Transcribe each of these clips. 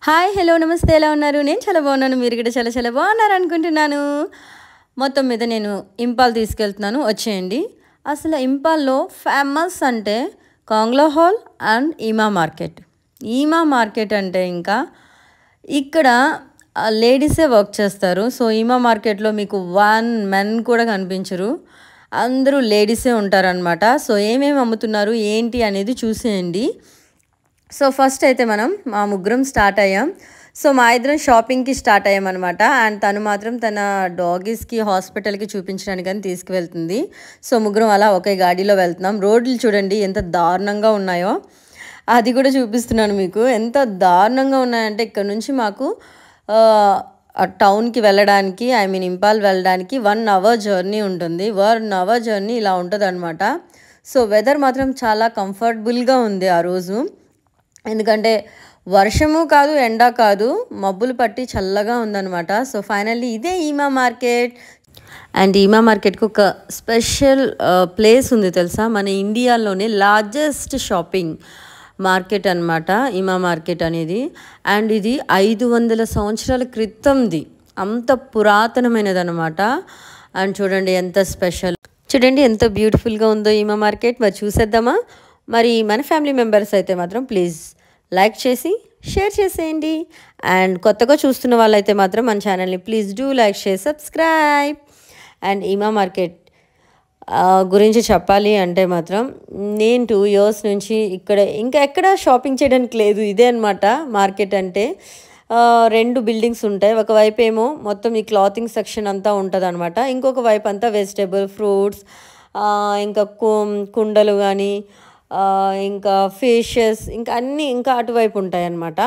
Hi hello నమస్తే ఎలా ఉన్నారు? నేను చాలా బాగున్నాను. మీరు కూడా చాలా చాలా బాగున్నారు అనుకుంటున్నాను. మొత్తం మీద నేను ఇంపాల్ తీసుకెళ్తున్నాను, వచ్చేయండి. అసలు ఇంపాల్లో ఫేమస్ అంటే Kangla hall and Ima market. Ima market అంటే ఇంకా ఇక్కడ లేడీసే వర్క్ చేస్తారు. సో ఈమా మార్కెట్లో మీకు వన్ మెన్ కూడా కనిపించరు, అందరూ లేడీసే ఉంటారనమాట. సో ఏమేమి అమ్ముతున్నారు ఏంటి అనేది చూసేయండి. సో ఫస్ట్ అయితే మనం మా ముగ్గురం స్టార్ట్ అయ్యాం. సో మా ఇద్దరం షాపింగ్కి స్టార్ట్ అయ్యామన్నమాట. అండ్ తను మాత్రం తన డాగీస్కి హాస్పిటల్కి చూపించడానికి అని తీసుకువెళ్తుంది. సో ముగ్గురం అలా ఒకే గాడిలో వెళ్తున్నాం. రోడ్లు చూడండి ఎంత దారుణంగా ఉన్నాయో, అది కూడా చూపిస్తున్నాను మీకు. ఎంత దారుణంగా ఉన్నాయంటే ఇక్కడ నుంచి మాకు టౌన్కి వెళ్ళడానికి, ఐ మీన్ ఇంపాల్ వెళ్ళడానికి 1 అవర్ జర్నీ ఉంటుంది. 1 అవర్ జర్నీ ఇలా ఉంటుంది అనమాట. సో వెదర్ మాత్రం చాలా కంఫర్టబుల్గా ఉంది ఆ రోజు, ఎందుకంటే వర్షము కాదు ఎండ కాదు, మబ్బులు పట్టి చల్లగా ఉందన్నమాట. సో ఫైనల్లీ ఇదే ఈమా మార్కెట్. అండ్ ఈమా మార్కెట్కి ఒక స్పెషల్ ప్లేస్ ఉంది తెలుసా, మన ఇండియాలోనే లార్జెస్ట్ షాపింగ్ మార్కెట్ అనమాట ఈమా మార్కెట్ అనేది. అండ్ ఇది 500 సంవత్సరాల క్రితంది, అంత పురాతనమైనది అనమాట. అండ్ చూడండి ఎంత స్పెషల్, చూడండి ఎంత బ్యూటిఫుల్గా ఉందో ఈమా మార్కెట్. మరి చూసేద్దామా? మరి మన ఫ్యామిలీ మెంబర్స్ అయితే మాత్రం ప్లీజ్ లైక్ చేసి షేర్ చేసేయండి. అండ్ కొత్తగా చూస్తున్న వాళ్ళైతే మాత్రం మన ఛానల్ని please do like share subscribe. And Ima market గురించి చెప్పాలి అంటే మాత్రం నేను 2 years నుంచి ఇక్కడ ఇంకా ఎక్కడ షాపింగ్ చేయడానికి లేదు, ఇదే అనమాట మార్కెట్ అంటే. 2 బిల్డింగ్స్ ఉంటాయి. ఒకవైపు ఏమో మొత్తం ఈ క్లాతింగ్ సెక్షన్ అంతా ఉంటుంది అనమాట, ఇంకొక వైపు అంతా వెజిటేబుల్ ఫ్రూట్స్, ఇంకా కుండలు కానీ, ఇంకా ఫిషెస్, ఇంకా అన్నీ ఇంకా అటువైపు ఉంటాయి అన్నమాట.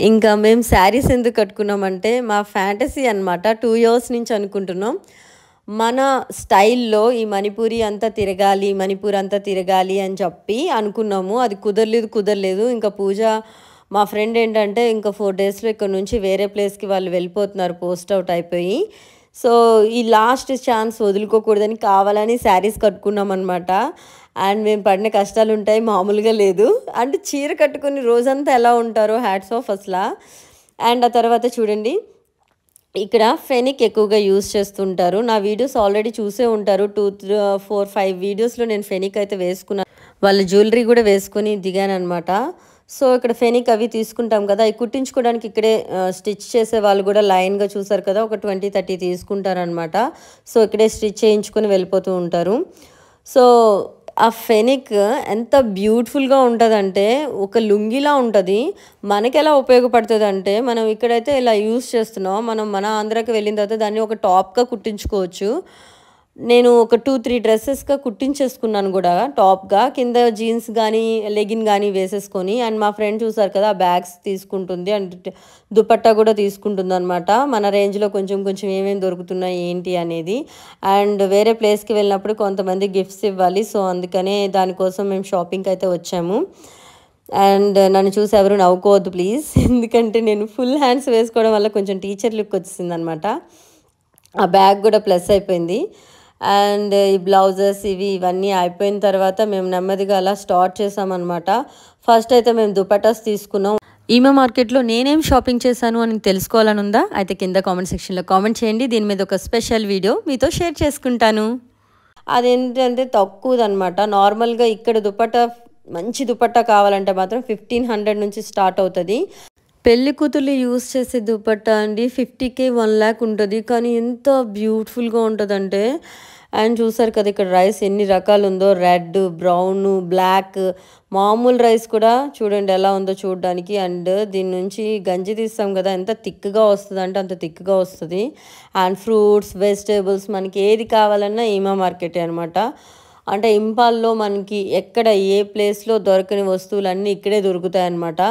ఇంకా మేము శారీస్ ఎందుకు కట్టుకున్నామంటే మా ఫ్యాంటసీ అనమాట. 2 years నుంచి అనుకుంటున్నాం మన స్టైల్లో ఈ మణిపూరి అంతా తిరగాలి, మణిపూర్ అంతా తిరగాలి అని చెప్పి అనుకున్నాము. అది కుదరలేదు. ఇంకా పూజ మా ఫ్రెండ్ ఏంటంటే ఇంకా 4 daysలో ఇక్కడ నుంచి వేరే ప్లేస్కి వాళ్ళు వెళ్ళిపోతున్నారు, పోస్ట్ అవుట్ అయిపోయి. సో ఈ లాస్ట్ ఛాన్స్ వదులుకోకూడదని కావాలని శారీస్ కట్టుకున్నాం అనమాట. అండ్ మేము పడిన కష్టాలు ఉంటాయి, మామూలుగా లేదు. అంటే చీర కట్టుకుని రోజంతా ఎలా ఉంటారో హ్యాట్స్ ఆఫ్ అసలు. అండ్ ఆ తర్వాత చూడండి ఇక్కడ ఫెనిక్ ఎక్కువగా యూజ్ చేస్తుంటారు. నా వీడియోస్ ఆల్రెడీ చూసే ఉంటారు. 2, 3, 4, 5 వీడియోస్లో నేను ఫెనిక్ అయితే వేసుకున్నాను. వాళ్ళ జ్యువెలరీ కూడా వేసుకొని దిగాను అనమాట. సో ఇక్కడ ఫెనిక్ అవి తీసుకుంటాం కదా, అవి కుట్టించుకోవడానికి ఇక్కడే స్టిచ్ చేసే వాళ్ళు కూడా లైన్గా చూసారు కదా, ఒక 20-30 తీసుకుంటారనమాట. సో ఇక్కడే స్టిచ్ చేయించుకొని వెళ్ళిపోతూ ఉంటారు. సో ఆ ఫెనిక్ ఎంత బ్యూటిఫుల్గా ఉంటుందంటే ఒక లుంగిలా ఉంటుంది. మనకి ఎలా ఉపయోగపడుతుంది అంటే మనం ఇక్కడైతే ఇలా యూస్ చేస్తున్నాం, మనం మన ఆంధ్రాకి వెళ్ళిన తర్వాత దాన్ని ఒక టాప్గా కుట్టించుకోవచ్చు. నేను ఒక 2-3 డ్రెస్సెస్గా కుట్టించేసుకున్నాను కూడా టాప్గా, కింద జీన్స్ కానీ లెగిన్ కానీ వేసేసుకొని. అండ్ మా ఫ్రెండ్ చూసారు కదా బ్యాగ్స్ తీసుకుంటుంది అండ్ దుపట్టా కూడా తీసుకుంటుంది అనమాట. మన రేంజ్లో కొంచెం ఏమేమి దొరుకుతున్నాయి ఏంటి అనేది. అండ్ వేరే ప్లేస్కి వెళ్ళినప్పుడు కొంతమంది గిఫ్ట్స్ ఇవ్వాలి, సో అందుకనే దానికోసం మేము షాపింగ్కి అయితే వచ్చాము. అండ్ నన్ను చూసి ఎవరు నవ్వుకోవద్దు ప్లీజ్, ఎందుకంటే నేను ఫుల్ హ్యాండ్స్ వేసుకోవడం వల్ల కొంచెం టీచర్ లుక్ వచ్చింది అనమాట. ఆ బ్యాగ్ కూడా ప్లస్ అయిపోయింది. అండ్ ఈ బ్లౌజెస్ ఇవన్నీ అయిపోయిన తర్వాత మేము నెమ్మదిగా అలా స్టార్ట్ చేసామన్నమాట. ఫస్ట్ అయితే మేము దుపట్టాస్ తీసుకున్నాం. ఈమా మార్కెట్లో నేనేం షాపింగ్ చేశాను అని తెలుసుకోవాలని ఉందా? అయితే కింద కామెంట్ సెక్షన్లో కామెంట్ చేయండి, దీని మీద ఒక స్పెషల్ వీడియో మీతో షేర్ చేసుకుంటాను. అదేంటంటే తక్కువదనమాట. నార్మల్గా ఇక్కడ దుపట్టా మంచి దుపట్టా కావాలంటే మాత్రం 1500 నుంచి స్టార్ట్ అవుతుంది. పెళ్లి కూతుర్లు యూజ్ చేసే దుపట్టా అండి 50K 1 lakh ఉంటుంది, కానీ ఎంత బ్యూటిఫుల్గా ఉంటుందంటే. అండ్ చూసారు కదా ఇక్కడ రైస్ ఎన్ని రకాలు ఉందో, రెడ్, బ్రౌన్, బ్లాక్, మామూలు రైస్ కూడా చూడండి ఎలా ఉందో చూడడానికి. అండ్ దీని నుంచి గంజి తీస్తాం కదా, ఎంత థిక్గా వస్తుంది అంటే అంత థిక్గా వస్తుంది. అండ్ ఫ్రూట్స్, వెజిటేబుల్స్ మనకి ఏది కావాలన్నా ఈమా మార్కెటే అనమాట. అంటే ఇంపాల్లో మనకి ఎక్కడ ఏ ప్లేస్లో దొరకని వస్తువులన్నీ ఇక్కడే దొరుకుతాయి అన్నమాట.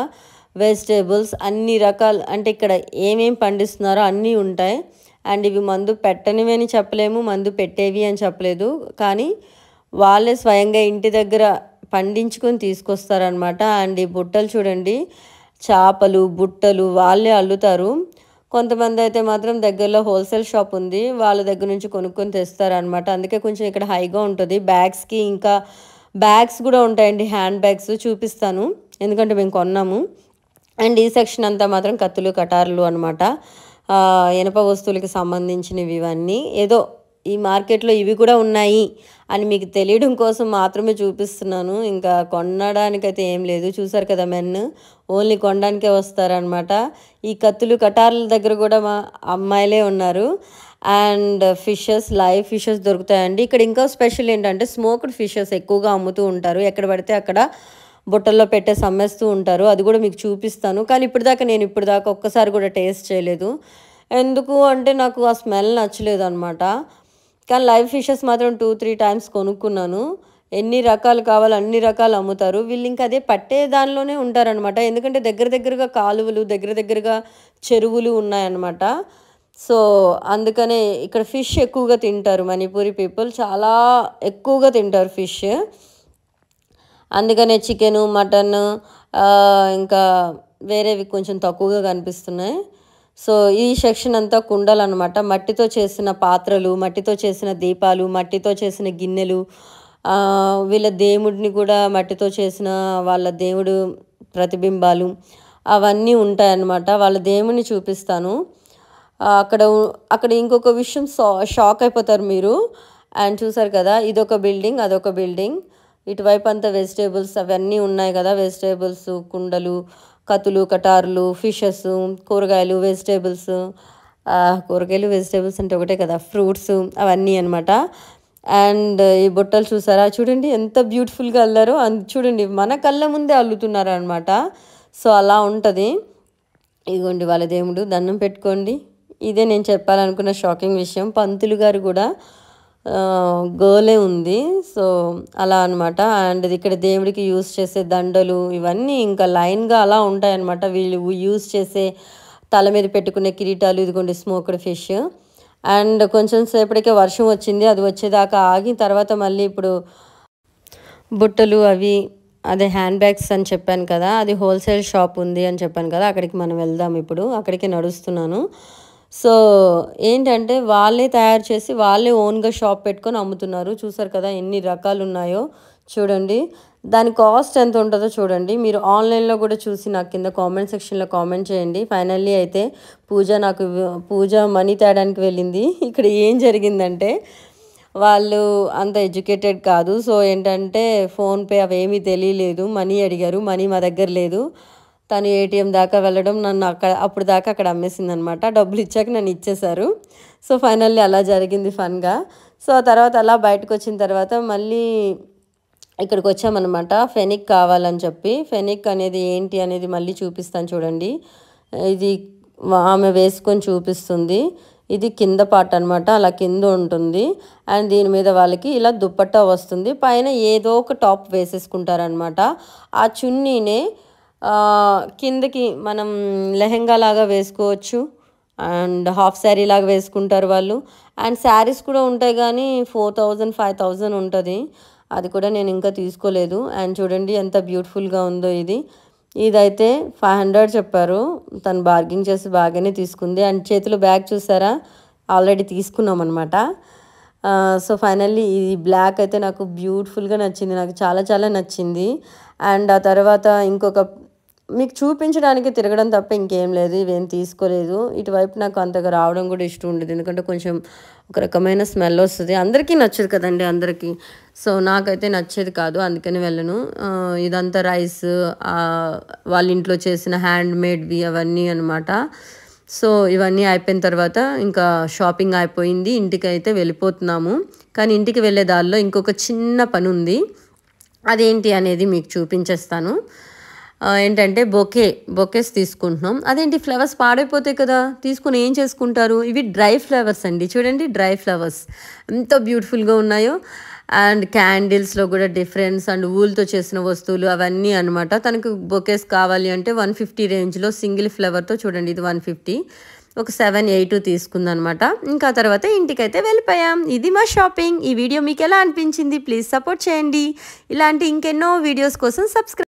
వెజిటేబుల్స్ అన్ని రకాలు, అంటే ఇక్కడ ఏమేమి పండిస్తున్నారో అన్నీ ఉంటాయి. అండ్ ఇవి మందు పెట్టనివి అని చెప్పలేము, మందు పెట్టేవి అని చెప్పలేదు, కానీ వాళ్ళే స్వయంగా ఇంటి దగ్గర పండించుకొని తీసుకొస్తారనమాట. అండ్ ఈ బుట్టలు చూడండి, చేపలు బుట్టలు వాళ్ళే అల్లుతారు. కొంతమంది అయితే మాత్రం దగ్గరలో హోల్సేల్ షాప్ ఉంది, వాళ్ళ దగ్గర నుంచి కొనుక్కొని తెస్తారనమాట. అందుకే కొంచెం ఇక్కడ హైగా ఉంటుంది. బ్యాగ్స్కి ఇంకా బ్యాగ్స్ కూడా ఉంటాయండి, హ్యాండ్ బ్యాగ్స్ చూపిస్తాను ఎందుకంటే మేము కొన్నాము. అండ్ ఈ సెక్షన్ అంతా మాత్రం కత్తులు కటార్లు అనమాట. ఇనప వస్తువులకి సంబంధించినవి ఇవన్నీ. ఏదో ఈ మార్కెట్లో ఇవి కూడా ఉన్నాయి అని మీకు తెలియడం కోసం మాత్రమే చూపిస్తున్నాను. ఇంకా కొనడానికైతే ఏం లేదు. చూసారు కదా మెన్ ఓన్లీ కొనడానికే వస్తారనమాట. ఈ కత్తులు కటార్ల దగ్గర కూడా మా అమ్మాయిలే ఉన్నారు. అండ్ ఫిషెస్, లైవ్ ఫిషెస్ దొరుకుతాయండి ఇక్కడ. ఇంకా స్పెషల్ ఏంటంటే స్మోక్డ్ ఫిషెస్ ఎక్కువగా అమ్ముతూ ఉంటారు. ఎక్కడ పడితే అక్కడ బుట్టల్లో పెట్టేసి అమ్మేస్తూ ఉంటారు. అది కూడా మీకు చూపిస్తాను. కానీ ఇప్పటిదాకా ఒక్కసారి కూడా టేస్ట్ చేయలేదు. ఎందుకు అంటే నాకు ఆ స్మెల్ నచ్చలేదు అనమాట. కానీ లైవ్ ఫిషెస్ మాత్రం 2-3 టైమ్స్ కొనుక్కున్నాను. ఎన్ని రకాలు కావాలో అన్ని రకాలు అమ్ముతారు. వీళ్ళు ఇంకా అదే పట్టే దానిలోనే ఉంటారనమాట. ఎందుకంటే దగ్గరగా కాలువలు, దగ్గరగా చెరువులు ఉన్నాయన్నమాట. సో అందుకనే ఇక్కడ ఫిష్ ఎక్కువగా తింటారు. మణిపూరి పీపుల్ చాలా ఎక్కువగా తింటారు ఫిష్. అందుకనే చికెను, మటన్ ఇంకా వేరేవి కొంచెం తక్కువగా కనిపిస్తున్నాయి. సో ఈ సెక్షన్ అంతా కుండలు అనమాట. మట్టితో చేసిన పాత్రలు, మట్టితో చేసిన దీపాలు, మట్టితో చేసిన గిన్నెలు, వీళ్ళ దేవుడిని కూడా మట్టితో చేసిన వాళ్ళ దేవుడు ప్రతిబింబాలు అవన్నీ ఉంటాయన్నమాట. వాళ్ళ దేవుడిని చూపిస్తాను. అక్కడ ఇంకొక విషయం షాక్ అయిపోతారు మీరు. అండ్ చూసారు కదా ఇదొక బిల్డింగ్, అదొక బిల్డింగ్. ఇటువైపు అంతా వెజిటేబుల్స్ అవన్నీ ఉన్నాయి కదా. వెజిటేబుల్స్, కుండలు, కత్తులు కటార్లు, ఫిషెస్, కూరగాయలు, వెజిటేబుల్స్ అంటే ఒకటే కదా, ఫ్రూట్స్ అవన్నీ అనమాట. అండ్ ఈ బుట్టలు చూసారా, చూడండి ఎంత బ్యూటిఫుల్గా అల్లారో. చూడండి మన కళ్ళ ముందే అల్లుతున్నారు అనమాట. సో అలా ఉంటుంది. ఇదిగోండి వాళ్ళ దేవుడు, దండం పెట్టుకోండి. ఇదే నేను చెప్పాలనుకున్న షాకింగ్ విషయం. పంతులు గారు కూడా గర్లే ఉంది. సో అలా అనమాట. అండ్ ఇక్కడ దేవుడికి యూస్ చేసే దండలు ఇవన్నీ ఇంకా లైన్గా అలా ఉంటాయన్నమాట. వీళ్ళు యూస్ చేసే తల మీద పెట్టుకునే కిరీటాలు, ఇదిగోండి స్మోక్డ్ ఫిష్. అండ్ కొంచెం సేపటికే వర్షం వచ్చింది. అది వచ్చేదాకా ఆగి తర్వాత మళ్ళీ ఇప్పుడు బుట్టలు అవి అదే హ్యాండ్ బ్యాగ్స్ అని చెప్పాను కదా, అది హోల్సేల్ షాప్ ఉంది అని చెప్పాను కదా, అక్కడికి మనం వెళ్దాం. ఇప్పుడు అక్కడికి నడుస్తున్నాను. సో ఏంటంటే వాళ్ళే తయారు చేసి వాళ్ళే ఓన్గా షాప్ పెట్టుకొని అమ్ముతున్నారు. చూసారు కదా ఎన్ని రకాలు ఉన్నాయో చూడండి. దాని కాస్ట్ ఎంత ఉంటుందో చూడండి. మీరు ఆన్లైన్లో కూడా చూసి నాకు కింద కామెంట్ సెక్షన్లో కామెంట్ చేయండి. ఫైనల్లీ అయితే పూజ మనీ తేడానికి వెళ్ళింది. ఇక్కడ ఏం జరిగిందంటే వాళ్ళు అంత ఎడ్యుకేటెడ్ కాదు. సో ఏంటంటే ఫోన్పే అవేమీ తెలియలేదు. మనీ అడిగారు. మనీ మా దగ్గర లేదు. తను ఏటీఎం దాకా వెళ్ళడం, నన్ను అప్పుడు దాకా అక్కడ అమ్మేసింది అనమాట. డబ్బులు ఇచ్చాక నన్ను ఇచ్చేశారు. సో ఫైనల్లీ అలా జరిగింది ఫన్గా. సో ఆ తర్వాత అలా బయటకు వచ్చిన తర్వాత మళ్ళీ ఇక్కడికి వచ్చామన్నమాట. ఫెనిక్ కావాలని చెప్పి. ఫెనిక్ అనేది ఏంటి అనేది మళ్ళీ చూపిస్తాను చూడండి. ఇది ఆమె వేసుకొని చూపిస్తుంది. ఇది కింద పార్ట్ అనమాట. అలా కింద ఉంటుంది. అండ్ దీని మీద వాళ్ళకి ఇలా దుప్పట్టా వస్తుంది. పైన ఏదో ఒక టాప్ వేసేసుకుంటారనమాట. ఆ చున్నీనే కిందకి మనం లెహెంగా లాగా వేసుకోవచ్చు. అండ్ హాఫ్ శారీ లాగా వేసుకుంటారు వాళ్ళు. అండ్ శారీస్ కూడా ఉంటాయి కానీ 4000-5000 ఉంటుంది. అది కూడా నేను ఇంకా తీసుకోలేదు. అండ్ చూడండి ఎంత బ్యూటిఫుల్గా ఉందో ఇది. ఇదైతే 500 చెప్పారు. తను బార్గింగ్ చేసి బాగానే తీసుకుంది. అండ్ చేతిలో బ్యాగ్ చూసారా, ఆల్రెడీ తీసుకున్నాం అనమాట. సో ఫైనల్లీ ఈ బ్లాక్ అయితే నాకు బ్యూటిఫుల్గా నచ్చింది. నాకు చాలా నచ్చింది. అండ్ ఆ తర్వాత మీకు చూపించడానికి తిరగడం తప్ప ఇంకేం లేదు. ఇవేం తీసుకోలేదు. ఇటువైపు నాకు అంతగా రావడం కూడా ఇష్టం ఉండదు. ఎందుకంటే కొంచెం ఒక రకమైన స్మెల్ వస్తుంది. అందరికీ నచ్చదు కదండి అందరికీ. సో నాకైతే నచ్చేది కాదు, అందుకని వెళ్ళను. ఇదంతా రైస్ వాళ్ళ ఇంట్లో చేసిన హ్యాండ్ మేడ్వి అవన్నీ అనమాట. సో ఇవన్నీ అయిపోయిన తర్వాత ఇంకా షాపింగ్ అయిపోయింది. ఇంటికి అయితే వెళ్ళిపోతున్నాము. కానీ ఇంటికి వెళ్ళే దారిలో ఇంకొక చిన్న పని ఉంది. అదేంటి అనేది మీకు చూపించేస్తాను. ఏంటంటే బొకేస్ తీసుకుంటున్నాం. అదేంటి ఫ్లవర్స్ పాడైపోతాయి కదా, తీసుకుని ఏం చేసుకుంటారు? ఇవి డ్రై ఫ్లవర్స్ అండి. చూడండి డ్రై ఫ్లవర్స్ ఎంత బ్యూటిఫుల్గా ఉన్నాయో. అండ్ క్యాండిల్స్లో కూడా డిఫరెన్స్, అండ్ ఊల్తో చేసిన వస్తువులు అవన్నీ అనమాట. తనకు బొకేస్ కావాలి అంటే 150 రేంజ్లో సింగిల్ ఫ్లవర్తో చూడండి, ఇది 150, ఒక 7-8 తీసుకుందనమాట. ఇంకా తర్వాత ఇంటికైతే వెళ్ళిపోయాం. ఇది మా షాపింగ్. ఈ వీడియో మీకు ఎలా అనిపించింది? ప్లీజ్ సపోర్ట్ చేయండి. ఇలాంటి ఇంకెన్నో వీడియోస్ కోసం సబ్స్క్రైబ్